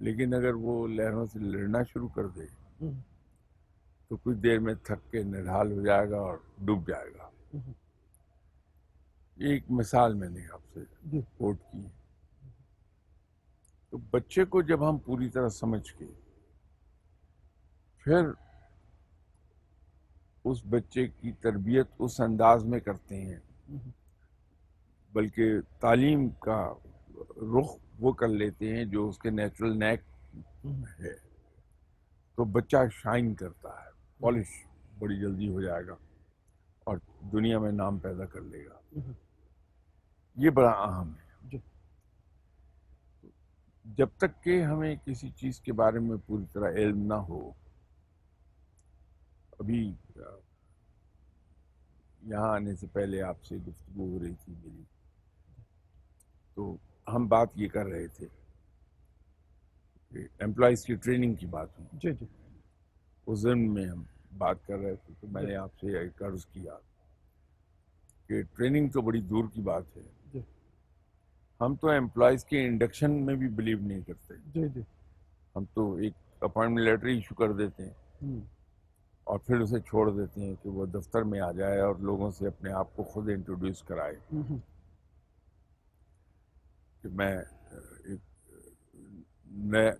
لیکن اگر وہ لہروں سے لڑنا شروع کر دے ہوں، تو کچھ دیر میں تھک کے نڈھال ہو جائے گا اور ڈوب جائے گا. ہوں، یہ ایک مثال میں نے آپ سے جی کوٹ کی. تو بچے کو جب ہم پوری طرح سمجھ کے پھر اس بچے کی تربیت اس انداز میں کرتے ہیں، ہوں، بلکہ تعلیم کا رخ وہ کر لیتے ہیں جو اس کے نیچرل نیک ہوں، ہے، تو بچہ شائن کرتا ہے، ہوں، پالش بڑی جلدی ہو جائے گا اور دنیا میں نام پیدا کر لے گا. ہوں، یہ بڑا اہم ہے. جی جب تک کہ ہمیں کسی چیز کے بارے میں پوری طرح علم نہ ہو، ابھی یہاں آنے سے پہلے آپ سے گفتگو ہو رہی تھی میری، تو ہم بات یہ کر رہے تھے کہ امپلائیز کی ٹریننگ کی بات ہوئی. جی جی اس ضمن میں ہم بات کر رہے تھے تو میں جی نے آپ سے ایک عرض کیا کہ ٹریننگ تو بڑی دور کی بات ہے. جی ہم تو امپلائیز کے انڈکشن میں بھی بلیو نہیں کرتے. جی جی ہم تو ایک اپائنٹمنٹ لیٹر ایشو کر دیتے ہیں ہوں، اور پھر اسے چھوڑ دیتے ہیں کہ وہ دفتر میں آ جائے اور لوگوں سے اپنے آپ کو خود انٹروڈیوس کرائے ہوں، کہ میں ایک نیا نیا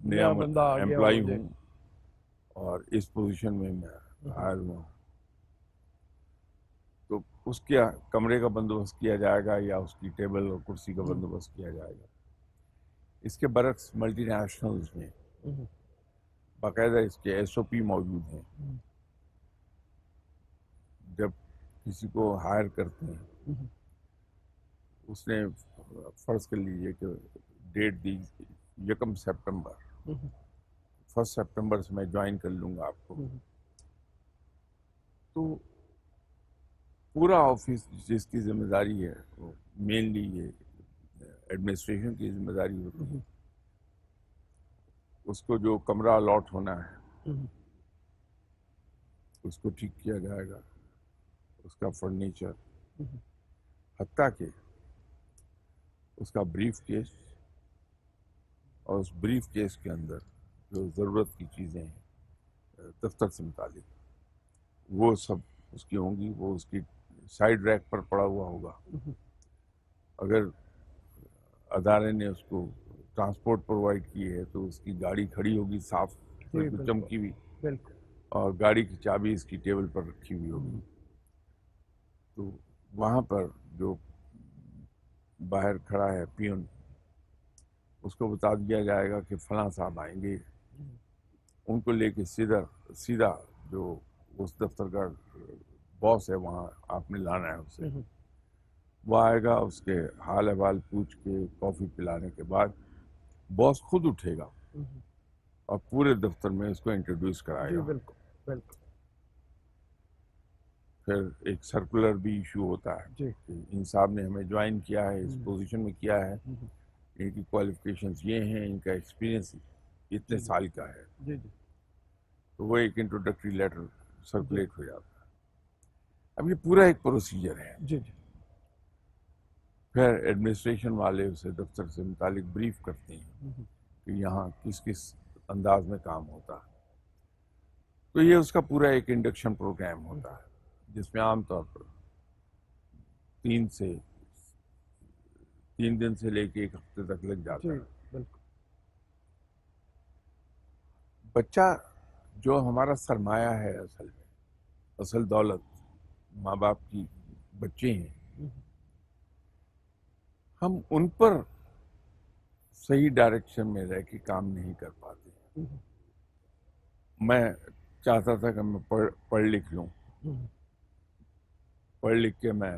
نیا بندہ آ گیا امپلائی مجھے. ہوں اور اس پوزیشن میں میں ہائر ہوا ہوں. تو اس کے کمرے کا بندوبست کیا جائے گا یا اس کی ٹیبل اور کرسی کا بندوبست کیا جائے گا. اس کے برعکس ملٹی نیشنلز میں ہوں، باقاعدہ اس کے ایس او پی موجود ہیں. ہوں، جب کسی کو ہائر کرتے ہیں، ہوں، اس نے فرض کر لیجئے کہ ڈیٹ دی 1 سپٹمبر، ہوں، 1 سپٹمبر سے میں جوائن کر لوں گا آپ کو. ہوں، تو پورا آفس جس کی ذمہ داری ہے وہ مینلی یہ ایڈمنسٹریشن کی ذمہ داری ہوتی ہے. ہوں، اس کو جو کمرہ الاٹ ہونا ہے ہوں، اس کو ٹھیک کیا جائے گا، اس کا فرنیچر، ہوں، حتیٰ کہ اس کا بریف کیس، اور اس بریف کیس کے اندر جو ضرورت کی چیزیں ہیں دفتر سے متعلق وہ سب اس کی ہوں گی. وہ اس کی سائڈ ریک پر پڑا ہوا ہوگا. ہوں، اگر ادارے نے اس کو ٹرانسپورٹ پرووائڈ کی ہے تو اس کی گاڑی کھڑی ہوگی صاف جی بالکل بالکل چمکی ہوئی، بالکل. اور گاڑی کی چابی اس کی ٹیبل پر رکھی ہوئی ہوگی. ہوں، تو وہاں پر جو باہر کھڑا ہے پیون، اس کو بتا دیا جائے گا کہ فلاں صاحب آئیں گے. ان کو لے کے سیدھا جو اس دفتر کا باس ہے وہاں آپ نے لانا ہے اسے. ہوں، وہ آئے گا، اس کے حال احوال پوچھ کے کافی پلانے کے بعد باس خود اٹھے گا ہوں، اور پورے دفتر میں اس کو انٹروڈیوس کرائے جی گا. بالکل بالکل. پھر ایک سرکولر بھی ایشو ہوتا ہے جی کہ ان صاحب نے ہمیں جوائن کیا ہے، اس ہوں، پوزیشن میں کیا ہے، ہوں، ان کی کوالیفیکیشنز یہ ہیں، ان کا ایکسپیرینس اتنے جی سال کا ہے. جی جی تو وہ ایک انٹروڈکٹری لیٹر جی سرکولیٹ ہو جاتا ہے. اب یہ پورا ایک پروسیجر ہے. جی جی پھر ایڈمنسٹریشن والے اسے دفتر سے متعلق بریف کرتے ہیں ہوں، کہ یہاں کس کس انداز میں کام ہوتا ہے. تو یہ اس کا پورا ایک انڈکشن پروگرام ہوتا ہے جس میں عام طور پر 3 دن سے لے کے 1 ہفتے تک لگ جاتا جی ہے. بالکل. بچہ جو ہمارا سرمایہ ہے، اصل دولت ماں باپ کی بچے ہیں، ہوں، ہم ان پر صحیح ڈائریکشن میں رہ کے کام نہیں کر پاتے. ہوں، میں چاہتا تھا کہ میں پڑھ لکھ لوں، ہوں، پڑھ لکھ کے میں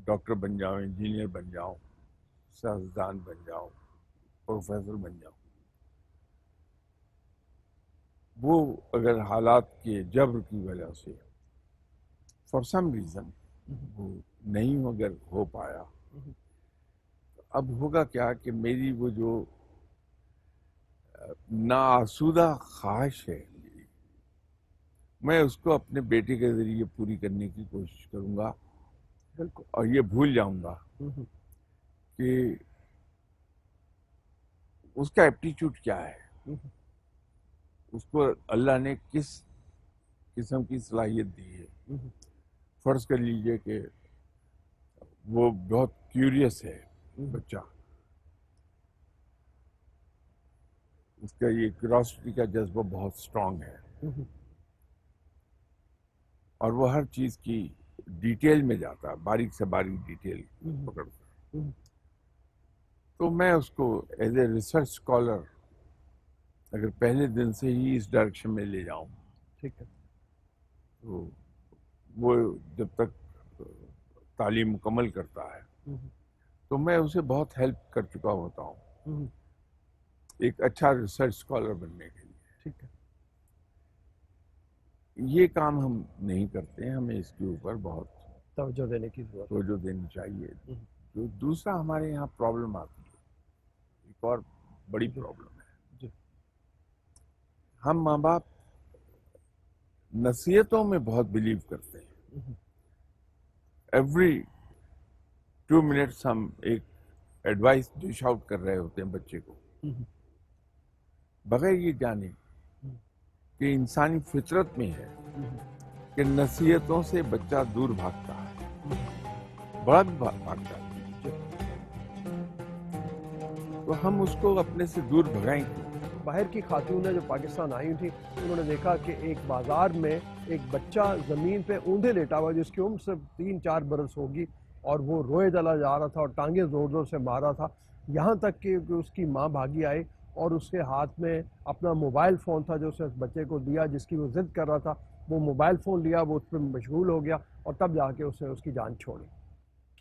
ڈاکٹر بن جاؤں، انجینئر بن جاؤں، سیاستدان بن جاؤں، پروفیسر بن جاؤں. وہ اگر حالات کے جبر کی وجہ سے فار سم ریزن وہ نہیں اگر ہو پایا، ہوں، اب ہوگا کیا کہ میری وہ جو ناآسودہ خواہش ہے میری، میں اس کو اپنے بیٹے کے ذریعے پوری کرنے کی کوشش کروں گا بالکل. اور یہ بھول جاؤں گا ہوں، کہ اس کا ایپٹیچیوڈ کیا ہے، اس کو اللہ نے کس قسم کی صلاحیت دی ہے. فرض کر لیجئے کہ وہ بہت کیوریس ہے بچہ، اس کا یہ کیوریاسٹی کا جذبہ بہت اسٹرانگ ہے، اور وہ ہر چیز کی ڈیٹیل میں جاتا ہے، باریک سے باریک ڈیٹیل پکڑتا ہے. تو میں اس کو ایز اے ریسرچ اسکالر اگر پہلے دن سے ہی اس ڈائریکشن میں لے جاؤں، ٹھیک ہے، تو وہ جب تک تعلیم مکمل کرتا ہے تو میں اسے بہت ہیلپ کر چکا ہوتا ہوں ایک اچھا ریسرچ اسکالر بننے کے لیے. ٹھیک ہے، یہ کام ہم نہیں کرتے ہیں، ہمیں اس کے اوپر بہت توجہ دینے کی ضرورت توجہ دینی چاہیے. ہے. جو دوسرا ہمارے یہاں پرابلم آتی ہے، ایک اور بڑی جی. پرابلم ہے، جی. ہم ماں باپ نصیحتوں میں بہت بلیو کرتے ہیں. ایوری 2 منٹس ہم ایک ایڈوائس ڈش آؤٹ کر رہے ہوتے ہیں بچے کو، بغیر یہ جانے کہ انسانی فطرت میں ہے کہ نصیحتوں سے بچہ دور بھاگتا ہے، بڑا بھی بھاگتا ہے. تو ہم اس کو اپنے سے دور بھگائیں کیوں؟ باہر کی خاتونیں جو پاکستان آئی تھیں انہوں نے دیکھا کہ ایک بازار میں ایک بچہ زمین پہ اوندھے لیٹا ہوا جس کی عمر صرف 3-4 برس ہوگی، اور وہ روئے چلا جا رہا تھا اور ٹانگیں زور زور سے مارا تھا، یہاں تک کہ اس کی ماں بھاگی آئی اور اس کے ہاتھ میں اپنا موبائل فون تھا جو اسے اس بچے کو دیا، جس کی وہ ضد کر رہا تھا. وہ موبائل فون لیا، وہ اس پہ مشغول ہو گیا اور تب جا کے اس نے اس کی جان چھوڑی.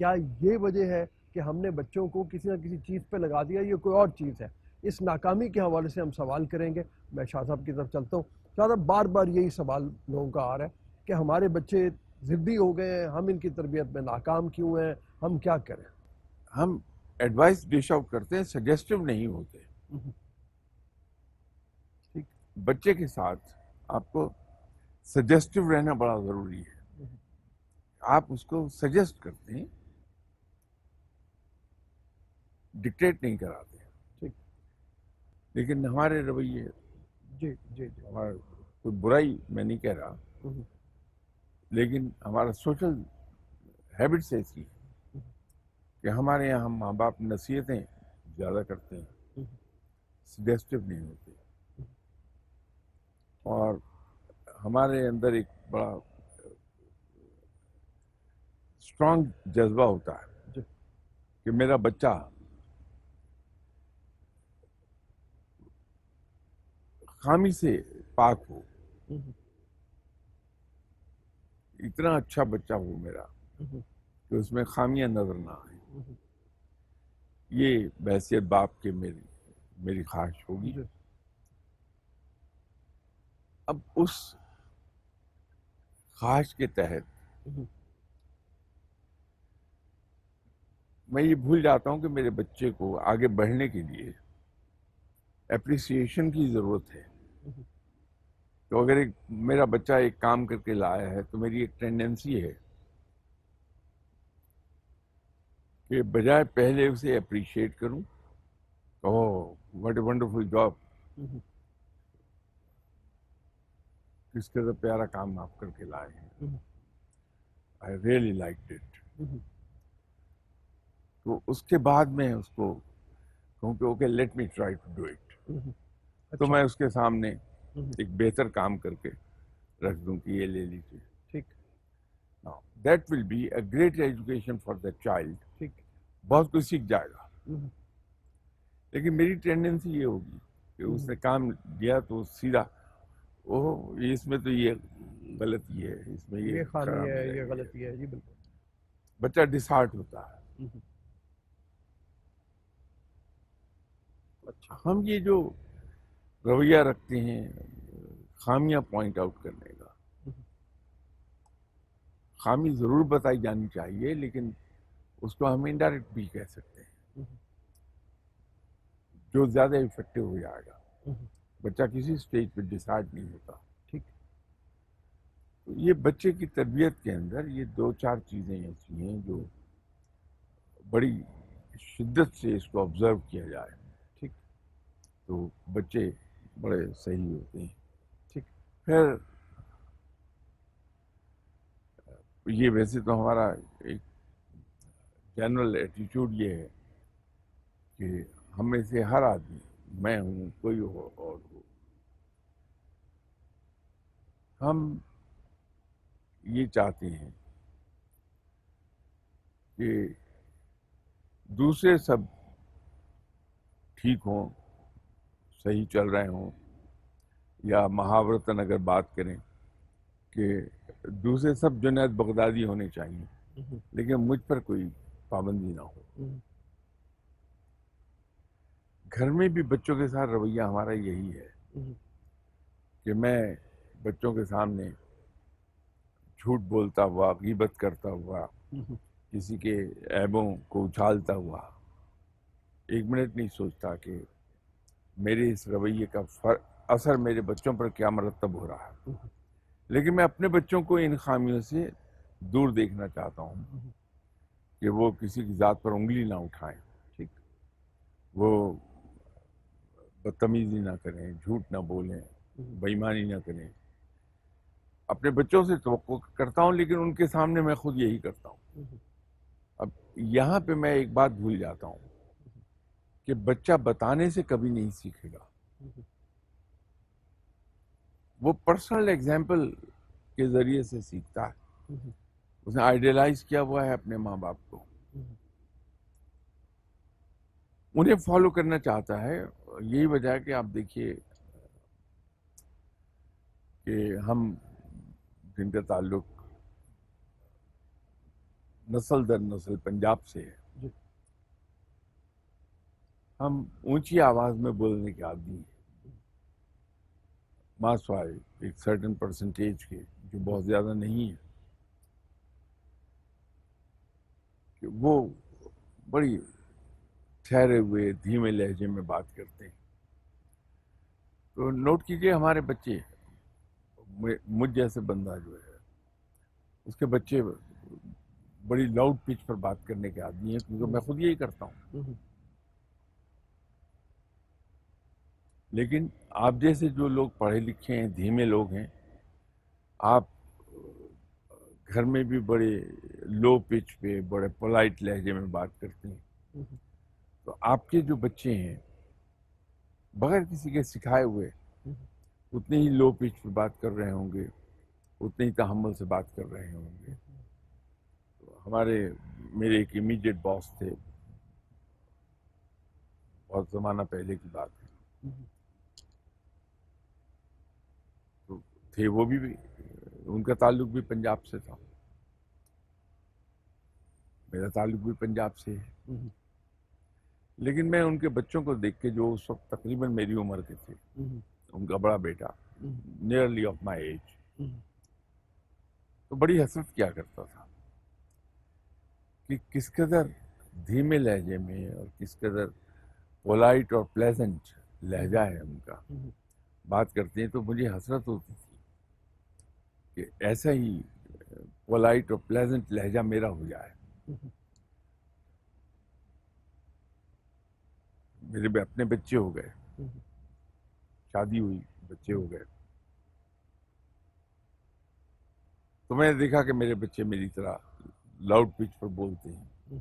کیا یہ وجہ ہے کہ ہم نے بچوں کو کسی نہ کسی چیز پہ لگا دیا، یہ کوئی اور چیز ہے؟ اس ناکامی کے حوالے سے ہم سوال کریں گے. میں شاہ صاحب کی طرف چلتا ہوں. شاہ صاحب، بار بار یہی سوال لوگوں کا آ رہا ہے کہ ہمارے بچے ضدی ہو گئے ہیں، ہم ان کی تربیت میں ناکام کیوں ہیں، ہم کیا کریں؟ ہم ایڈوائس ڈش آؤٹ کرتے ہیں، سجیسٹو نہیں ہوتے. ٹھیک. بچے کے ساتھ آپ کو سجیسٹو رہنا بڑا ضروری ہے. آپ اس کو سجیسٹ کرتے ہیں، ڈکٹیٹ نہیں کراتے. ٹھیک. لیکن ہمارے رویے، جی جی جی. ہمارا کوئی برائی میں نہیں کہہ رہا، لیکن ہمارا سوشل ہیبٹس ایسی ہے کہ ہمارے یہاں ہم ماں باپ نصیحتیں زیادہ کرتے ہیں، سجیسٹو نہیں ہوتے. اور ہمارے اندر ایک بڑا اسٹرانگ جذبہ ہوتا ہے کہ میرا بچہ خامی سے پاک ہو، اتنا اچھا بچہ ہو میرا کہ اس میں خامیاں نظر نہ آئیں. یہ بحیثیت باپ کے میری خواہش ہوگی. اب اس خواہش کے تحت میں یہ بھول جاتا ہوں کہ میرے بچے کو آگے بڑھنے کے لیے اپریسیشن کی ضرورت ہے. تو اگر میرا بچہ ایک کام کر کے لایا ہے تو میری ایک ٹینڈنسی ہے کہ بجائے پہلے اسے اپریشیٹ کروں، اوہ واٹ اے ونڈرفل جاب، کس قدر پیارا کام آپ کر کے لائے ہیں، آئی ریئلی لائکڈ اٹ. تو اس کے بعد میں اس کو کہوں کہ okay let me try to do it. تو میں اس کے سامنے ایک بہتر کام کر کے رکھ دوں کہ یہ لے لیجیے. ٹھیک. That will be a great education for the child. ٹھیک. بہت کچھ سیکھ جائے گا. لیکن میری ٹینڈنسی یہ ہوگی کہ اس نے کام دیا تو سیدھا اس میں تو یہ غلطی ہے، اس میں یہ خامی خرابی ہے، یہ غلطی ہے. جی بالکل. بچہ ڈسہارٹ ہوتا ہے. اچھا. ہم یہ جو رویہ رکھتے ہیں خامیاں پوائنٹ آؤٹ کرنے کا، خامی ضرور بتائی جانی چاہیے، لیکن اس کو ہم انڈائریکٹ بھی کہہ سکتے ہیں جو زیادہ افیکٹو ہو جائے گا. بچہ کسی سٹیج پہ ڈسائڈ نہیں ہوتا. ٹھیک. تو یہ بچے کی تربیت کے اندر یہ 2-4 چیزیں ایسی ہیں جو بڑی شدت سے اس کو آبزرو کیا جائے. ٹھیک. تو بچے بڑے صحیح ہوتے ہیں. ٹھیک. پھر یہ ویسے تو ہمارا ایک جنرل ایٹیٹیوڈ یہ ہے کہ ہم میں سے ہر آدمی، میں ہوں کوئی ہو اور ہو، ہم یہ چاہتے ہیں کہ دوسرے سب ٹھیک ہوں، صحیح چل رہے ہوں، یا محاورتاً اگر بات کریں کہ دوسرے سب جنید بغدادی ہونے چاہیے، لیکن مجھ پر کوئی پابندی نہ ہو. گھر میں بھی بچوں کے ساتھ رویہ ہمارا یہی ہے کہ میں بچوں کے سامنے جھوٹ بولتا ہوا، غیبت کرتا ہوا، کسی کے عیبوں کو اچھالتا ہوا ایک منٹ نہیں سوچتا کہ میرے اس رویے کا اثر میرے بچوں پر کیا مرتب ہو رہا ہے. لیکن میں اپنے بچوں کو ان خامیوں سے دور دیکھنا چاہتا ہوں کہ وہ کسی کی ذات پر انگلی نہ اٹھائیں، ٹھیک. وہ بدتمیزی نہ کریں، جھوٹ نہ بولیں، بے ایمانی نہ کریں. اپنے بچوں سے توقع کرتا ہوں، لیکن ان کے سامنے میں خود یہی کرتا ہوں. اب یہاں پہ میں ایک بات بھول جاتا ہوں کہ بچہ بتانے سے کبھی نہیں سیکھے گا، وہ پرسنل ایگزامپل کے ذریعے سے سیکھتا ہے. اس نے آئیڈیلائز کیا ہوا ہے اپنے ماں باپ کو، انہیں فالو کرنا چاہتا ہے. یہی وجہ ہے کہ آپ دیکھیے کہ ہم جن کا تعلق نسل در نسل پنجاب سے ہے، ہم اونچی آواز میں بولنے کے عادی ہیں، ماسوائے ایک سرٹن پرسنٹیج کے جو بہت زیادہ نہیں ہے، کہ وہ بڑی ٹھہرے ہوئے دھیمے لہجے میں بات کرتے ہیں. تو نوٹ کیجئے ہمارے بچے، مجھ جیسے بندہ جو ہے اس کے بچے بڑی لاؤڈ پچ پر بات کرنے کے عادی ہیں، کیونکہ میں خود یہی کرتا ہوں. لیکن آپ جیسے جو لوگ پڑھے لکھے ہیں، دھیمے لوگ ہیں، آپ گھر میں بھی بڑے لو پچ پہ بڑے پولائٹ لہجے میں بات کرتے ہیں. تو آپ کے جو بچے ہیں بغیر کسی کے سکھائے ہوئے اتنے ہی لو پچ پہ بات کر رہے ہوں گے، اتنے ہی تحمل سے بات کر رہے ہوں گے. میرے ایک امیڈیٹ باس تھے، بہت زمانہ پہلے کی بات ہے، تو تھے وہ بھی ان کا تعلق بھی پنجاب سے تھا، میرا تعلق بھی پنجاب سے ہے. لیکن میں ان کے بچوں کو دیکھ کے، جو اس وقت تقریباً میری عمر کے تھے، ان کا بڑا بیٹا نیئرلی آف مائی ایج، تو بڑی حسرت کیا کرتا تھا کہ کس قدر دھیمے لہجے میں اور کس قدر پولائٹ اور پلیزنٹ لہجہ ہے ان کا، بات کرتے ہیں. تو مجھے حسرت ہوتی تھی کہ ایسا ہی پولائٹ اور پلیزنٹ لہجہ میرا ہو جائے. میرے بھی اپنے بچے ہو گئے، شادی ہوئی، بچے ہو گئے، تو میں نے دیکھا کہ میرے بچے میری طرح لاؤڈ پچ پر بولتے ہیں.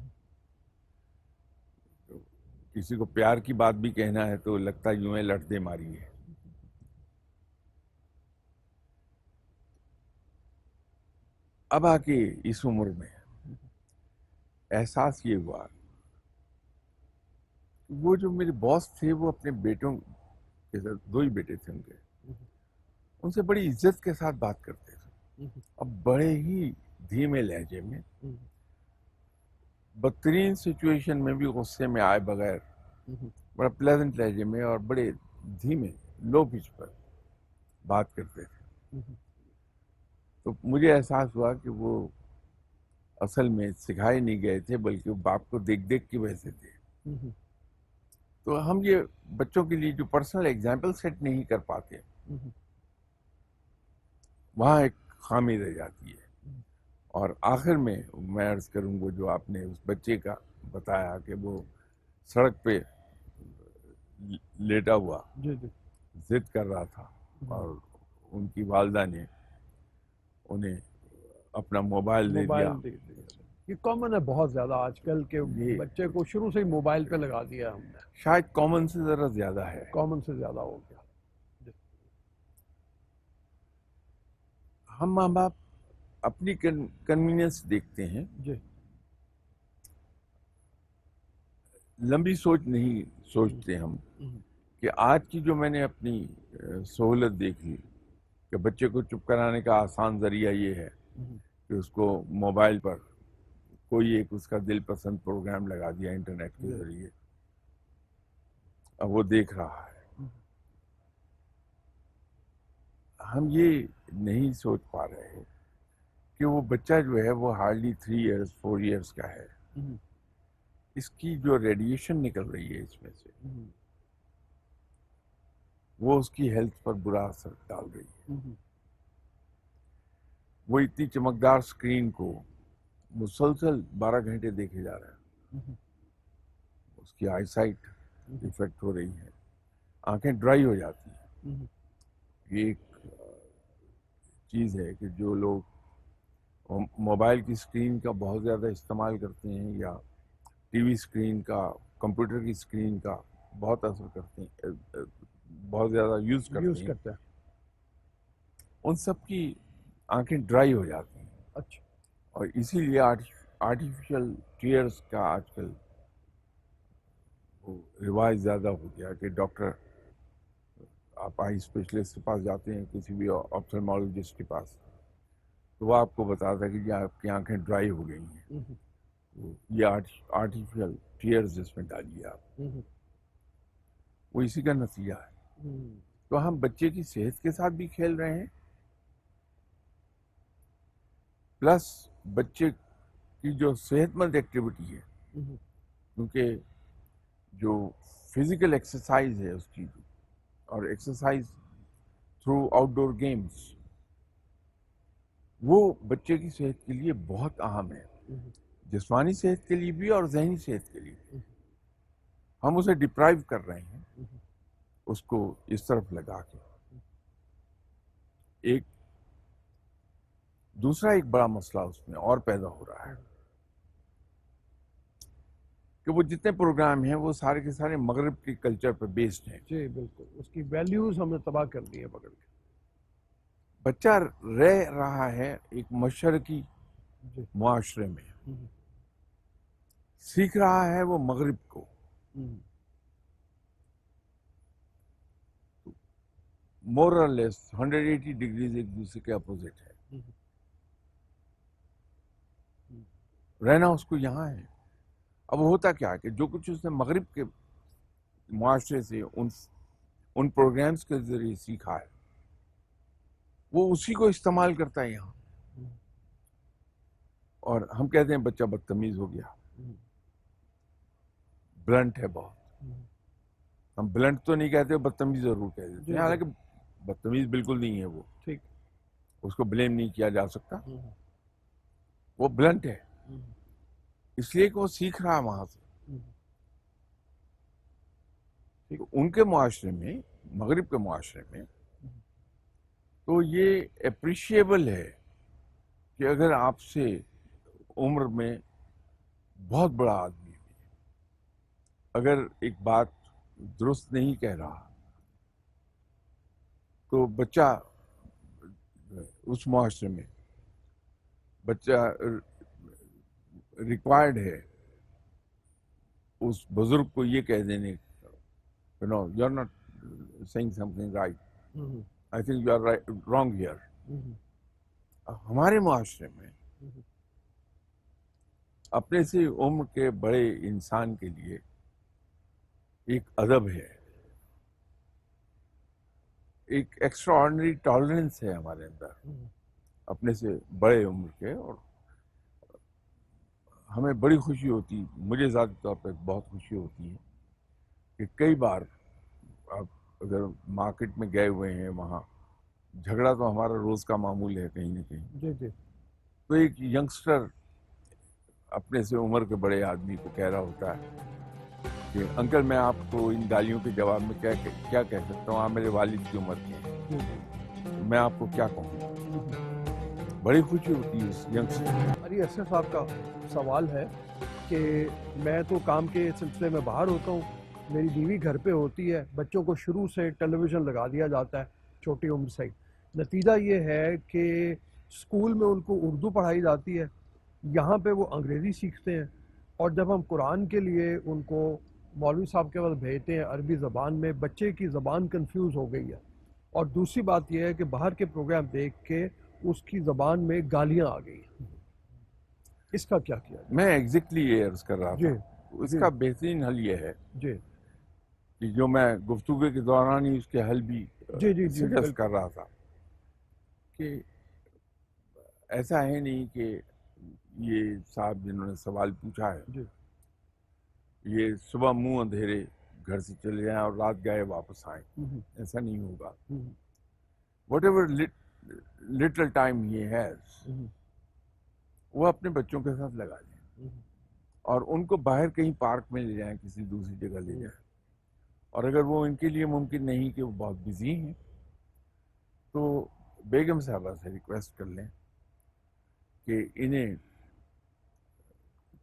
کسی کو پیار کی بات بھی کہنا ہے تو لگتا ہے یوں ہے لڑتے ماری ہے. اب آ کے اس عمر میں احساس یہ ہوا، وہ جو میرے باس تھے وہ اپنے بیٹوں کے ساتھ، 2 ہی بیٹے تھے ان کے، ان سے بڑی عزت کے ساتھ بات کرتے تھے. اب بڑے ہی دھیمے لہجے میں، بدترین سچویشن میں بھی غصے میں آئے بغیر بڑا پلیزنٹ لہجے میں اور بڑے دھیمے لو پچ پر بات کرتے تھے. تو مجھے احساس ہوا کہ وہ اصل میں سکھائے نہیں گئے تھے، بلکہ وہ باپ کو دیکھ دیکھ کے ویسے تھے. تو ہم یہ بچوں کے لیے جو پرسنل ایگزامپل سیٹ نہیں کر پاتے، وہاں ایک خامی رہ جاتی ہے. اور آخر میں عرض کروں، وہ جو آپ نے اس بچے کا بتایا کہ وہ سڑک پہ لیٹا ہوا جی جی ضد کر رہا تھا اور ان کی والدہ نے انہیں اپنا موبائل دے دیا. موبائل دے دیا. یہ کامن ہے بہت زیادہ آج کل کے یہ بچے کو شروع سے ہی موبائل پہ لگا دیا ہم نے. شاید کامن سے ذرا زیادہ ہے. کامن سے زیادہ ہو گیا. ہم ماں باپ اپنی کنوینئنس دیکھتے ہیں, جی لمبی سوچ نہیں سوچتے ہم کہ آج کی جو میں نے اپنی سہولت دیکھی کہ بچے کو چپ کرانے کا آسان ذریعہ یہ ہے کہ اس کو موبائل پر کوئی ایک اس کا دل پسند پروگرام لگا دیا انٹرنیٹ کے ذریعے, اب وہ دیکھ رہا ہے. ہم یہ نہیں سوچ پا رہے کہ وہ بچہ جو ہے وہ ہارڈلی 3 ایئرس 4 ایئرس کا ہے, اس کی جو ریڈیشن نکل رہی ہے اس میں سے وہ اس کی ہیلتھ پر برا اثر ڈال رہی ہے. وہ اتنی چمکدار اسکرین کو مسلسل 12 گھنٹے دیکھے جا رہا ہے, اس کی آئی سائٹ افیکٹ ہو رہی ہے, آنکھیں ڈرائی ہو جاتی ہیں. یہ ایک چیز ہے کہ جو لوگ موبائل کی اسکرین کا بہت زیادہ استعمال کرتے ہیں یا ٹی وی اسکرین کا, کمپیوٹر کی اسکرین کا بہت اثر کرتے ہیں, بہت زیادہ یوز کرتے ہیں, ان سب کی آنکھیں ڈرائی ہو جاتی ہیں. اچھا. اور اسی لیے آرٹیفیشل ٹیئرس کا آج کل رواج زیادہ ہو گیا کہ ڈاکٹر, آپ آئی اسپیشلسٹ کے پاس جاتے ہیں, کسی بھی آپتھلمولوجسٹ کے پاس, تو وہ آپ کو بتاتا ہے کہ یہ آپ کی آنکھیں ڈرائی ہو گئی ہیں, یہ آرٹیفیشل ٹیئرز جس میں ڈالیے آپ, وہ اسی کا نتیجہ ہے. تو ہم بچے کی صحت کے ساتھ بھی کھیل رہے ہیں, پلس بچے کی جو صحت مند ایکٹیویٹی ہے, کیونکہ جو فزیکل ایکسرسائز ہے اس کی اور ایکسرسائز تھرو آؤٹ ڈور گیمز, وہ بچے کی صحت کے لیے بہت اہم ہے, جسمانی صحت کے لیے بھی اور ذہنی صحت کے لیے بھی. ہم اسے ڈپرائیو کر رہے ہیں اس کو اس طرف لگا کے. ایک دوسرا ایک بڑا مسئلہ اس میں اور پیدا ہو رہا ہے کہ وہ جتنے پروگرام ہیں وہ سارے کے سارے مغرب کے کلچر پر بیسڈ ہیں. جی بالکل, اس کی ویلیوز ہم نے تباہ کر دی ہے پکڑ کے. بچہ رہ رہا ہے ایک مشرقی معاشرے میں, سیکھ رہا ہے وہ مغرب کو. مور اور لیس 180 ڈگریز ایک دوسرے کے اپوزٹ ہے. رہنا اس کو یہاں ہے. اب ہوتا کیا ہے کہ جو کچھ اس نے مغرب کے معاشرے سے ان پروگرامز کے ذریعے سیکھا ہے وہ اسی کو استعمال کرتا ہے یہاں. اور ہم کہتے ہیں بچہ بدتمیز ہو گیا, بلنٹ ہے بہت. ہم بلنٹ تو نہیں کہتے, بدتمیز ضرور کہہ دیتے ہیں, حالانکہ بدتمیز بالکل نہیں ہے وہ, ٹھیک, اس کو بلیم نہیں کیا جا سکتا, وہ بلنٹ ہے اس لیے کہ وہ سیکھ رہا ہے وہاں سے. تو ان کے معاشرے میں, مغرب کے معاشرے میں, تو یہ اپریشیبل ہے کہ اگر آپ سے عمر میں بہت بڑا آدمی بھی اگر ایک بات درست نہیں کہہ رہا تو بچہ اس معاشرے میں بچہ ریکوائرڈ ہے اس بزرگ کو یہ کہہ دینے, no you are not seeing something right, I think you are wrong here. ہمارے معاشرے میں اپنے سے عمر کے بڑے انسان کے لیے ایک ادب ہے, ایک ایکسٹرا آرڈنری ٹالرنس ہے ہمارے اندر اپنے سے بڑے عمر کے. اور ہمیں بڑی خوشی ہوتی, مجھے ذاتی طور پہ بہت خوشی ہوتی ہے کہ کئی بار آپ اگر مارکیٹ میں گئے ہوئے ہیں, وہاں جھگڑا تو ہمارا روز کا معمول ہے کہیں نہ کہیں. جی جی, تو ایک ینگسٹر اپنے سے عمر کے بڑے آدمی کو کہہ رہا ہوتا ہے کہ انکل میں آپ کو ان گالیوں کے جواب میں کیا کہہ سکتا ہوں، آپ میرے والد کی عمر کے ہیں، میں آپ کو کیا کہوں. بڑی خوشی ہوتی ہے اس ینگسٹر. علی اسد صاحب کا سوال ہے کہ میں تو کام کے سلسلے میں باہر ہوتا ہوں، میری بیوی گھر پہ ہوتی ہے، بچوں کو شروع سے ٹیلی ویژن لگا دیا جاتا ہے چھوٹی عمر سے ہی. نتیجہ یہ ہے کہ اسکول میں ان کو اردو پڑھائی جاتی ہے، یہاں پہ وہ انگریزی سیکھتے ہیں، اور جب ہم قرآن کے لیے ان کو مولوی صاحب کے پاس بھیجتے ہیں عربی زبان میں، بچے کی زبان کنفیوز ہو گئی ہے. اور دوسری بات یہ ہے کہ باہر کے پروگرام دیکھ کے اس کی زبان میں گالیاں آ گئی ہیں. اس کا کیا کیا جائے؟ میں ایگزیکٹلی یہ عرض کر رہا جی تھا. اس جی کا بہترین حل یہ ہے جی کہ جو میں گفتگو کے دوران ہی اس کے حل بھی جی جی جی سجیسٹ بالکل. کر رہا تھا کہ ایسا ہے نہیں کہ یہ صاحب جنہوں نے سوال پوچھا ہے جی یہ صبح منہ اندھیرے گھر سے چلے جائیں اور رات گئے واپس آئیں. ہوں ایسا نہیں ہوگا. ہوں وٹ ایور لٹل ٹائم یہ ہے ہوں وہ اپنے بچوں کے ساتھ لگا لیں ہوں اور ان کو باہر کہیں پارک میں لے جائیں، کسی دوسری جگہ لے جائیں. اور اگر وہ ان کے لیے ممکن نہیں کہ وہ بہت بزی ہیں تو بیگم صاحبہ سے ریکویسٹ کر لیں کہ انہیں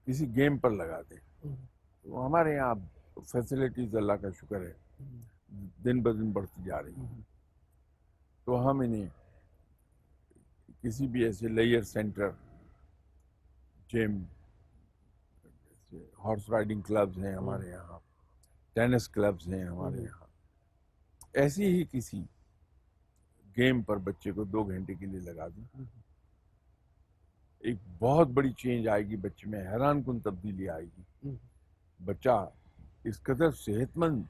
کسی گیم پر لگا دیں. تو ہمارے یہاں فیسلٹیز اللہ کا شکر ہے دن بدن بڑھتی جا رہی ہیں. تو ہم انہیں کسی بھی ایسے لیئر سینٹر، جم، ہارس رائڈنگ کلبز ہیں ہمارے یہاں، ٹینس کلبز ہیں ہمارے یہاں، ایسی ہی کسی گیم پر بچے کو 2 گھنٹے کے لیے لگا دیں. ایک بہت بڑی چینج آئے گی بچے میں، حیران کن تبدیلی آئے گی. بچہ اس قدر صحت مند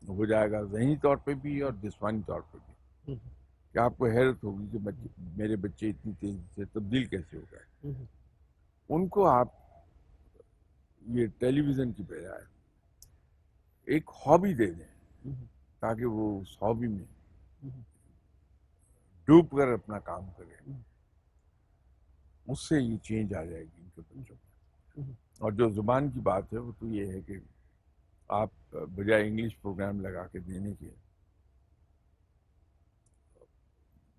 ہو جائے گا ذہنی طور پہ بھی اور جسمانی طور پہ بھی کہ آپ کو حیرت ہوگی کہ میرے بچے اتنی تیزی سے تبدیل کیسے ہو گئے. ان کو آپ یہ ٹیلی ویژن کی بجائے ایک ہابی دے دیں تاکہ وہ اس ہابی میں ڈوب کر اپنا کام کرے. اس سے یہ چینج آ جائے گی ان کے بچوں میں. اور جو زبان کی بات ہے وہ تو یہ ہے کہ آپ بجائے انگلش پروگرام لگا کے دینے کے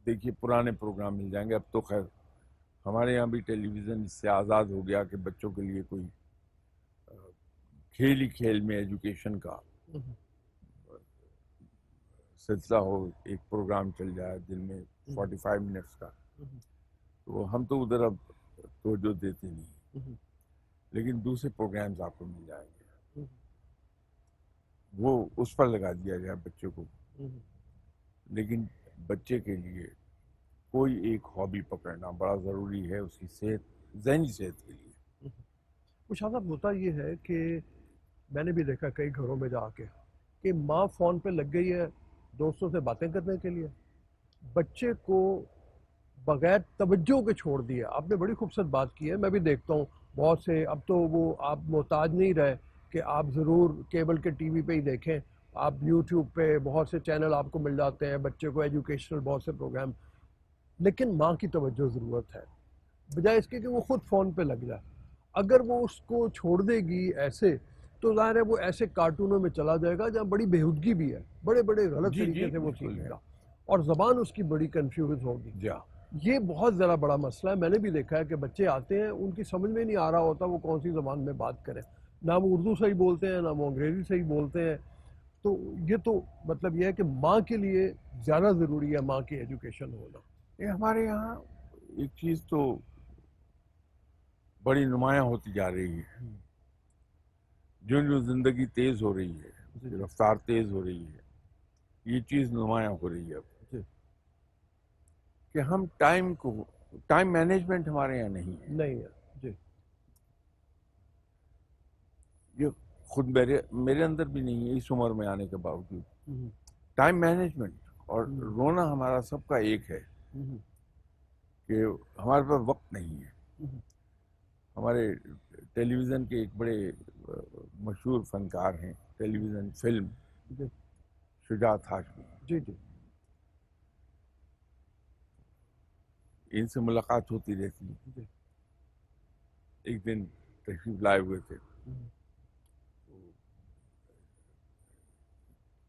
دیکھیے پرانے پروگرام مل جائیں گے. اب تو خیر ہمارے یہاں بھی ٹیلی ویژن اس سے آزاد ہو گیا کہ بچوں کے لیے کوئی کھیل ہی کھیل میں ایجوکیشن کا سلسلہ ہو، ایک پروگرام چل جائے دن میں 45 منٹس کا. تو ہم تو ادھر اب توجہ دیتے نہیں، لیکن دوسرے پروگرامز آپ کو مل جائیں گے، وہ اس پر لگا دیا جائے بچوں کو. لیکن بچے کے لیے کوئی ایک ہابی پکڑنا بڑا ضروری ہے اس کی صحت، ذہنی صحت کے لیے. مشاہدہ ہوتا یہ ہے کہ میں نے بھی دیکھا کئی گھروں میں جا کے کہ ماں فون پہ لگ گئی ہے دوستوں سے باتیں کرنے کے لیے، بچے کو بغیر توجہ کے چھوڑ دیا. آپ نے بڑی خوبصورت بات کی ہے. میں بھی دیکھتا ہوں بہت سے، اب تو وہ آپ محتاج نہیں رہے کہ آپ ضرور کیبل کے ٹی وی پہ ہی دیکھیں، آپ یوٹیوب پہ بہت سے چینل آپ کو مل جاتے ہیں بچے کو ایجوکیشنل بہت سے پروگرام. لیکن ماں کی توجہ ضرورت ہے بجائے اس کے کہ وہ خود فون پہ لگ جائے. اگر وہ اس کو چھوڑ دے گی ایسے تو ظاہر ہے وہ ایسے کارٹونوں میں چلا جائے گا جہاں بڑی بےہودگی بھی ہے، بڑے بڑے غلط جی طریقے سے وہ بالکل سیکھے ہے. گا اور زبان اس کی بڑی کنفیوز ہوگی. جا یہ بہت ذرا بڑا مسئلہ ہے. میں نے بھی دیکھا ہے کہ بچے آتے ہیں ان کی سمجھ میں نہیں آ رہا ہوتا وہ کون سی زبان میں بات کریں، نہ وہ اردو صحیح بولتے ہیں نہ وہ انگریزی صحیح بولتے ہیں. تو یہ تو مطلب یہ ہے کہ ماں کے لیے زیادہ ضروری ہے ماں کی ایجوکیشن ہونا. یہ ہمارے یہاں ایک چیز تو بڑی نمایاں ہوتی جا رہی ہے، جو زندگی تیز ہو رہی ہے، رفتار تیز ہو رہی ہے، یہ چیز نمایاں ہو رہی ہے اب کہ ہم ٹائم مینجمنٹ ہمارے یہاں نہیں ہے. نہیں ہے. جی یہ خود میرے اندر بھی نہیں ہے اس عمر میں آنے کے باوجود. ٹائم مینجمنٹ اور رونا ہمارا سب کا ایک ہے کہ ہمارے پاس وقت نہیں ہے. ہمارے ٹیلی ویژن کے ایک بڑے مشہور فنکار ہیں، ٹیلی ویژن فلم شجاعت ہاشمی، جی جی ان سے ملاقات ہوتی رہتی ہے. ایک دن تشریف لائے ہوئے تھے،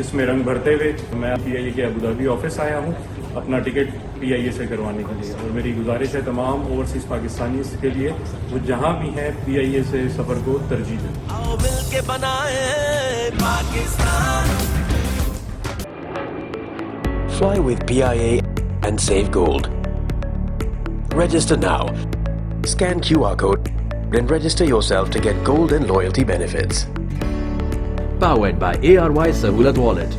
اس میں رنگ بھرتے ہوئے میں PIA کے ابوظہبی آفس آیا ہوں اپنا ٹکٹ PIA سے کروانے کے لیے. اور میری گزارش ہے تمام اوورسیز پاکستانیز کے لیے وہ جہاں بھی ہیں PIA سے سفر کو ترجیح دیں. آؤ مل کے بنائیں Pakistan. Fly with PIA and save gold. Register now. Scan QR code and register yourself to get gold and loyalty benefits. Powered by ARY Sahulat Wallet.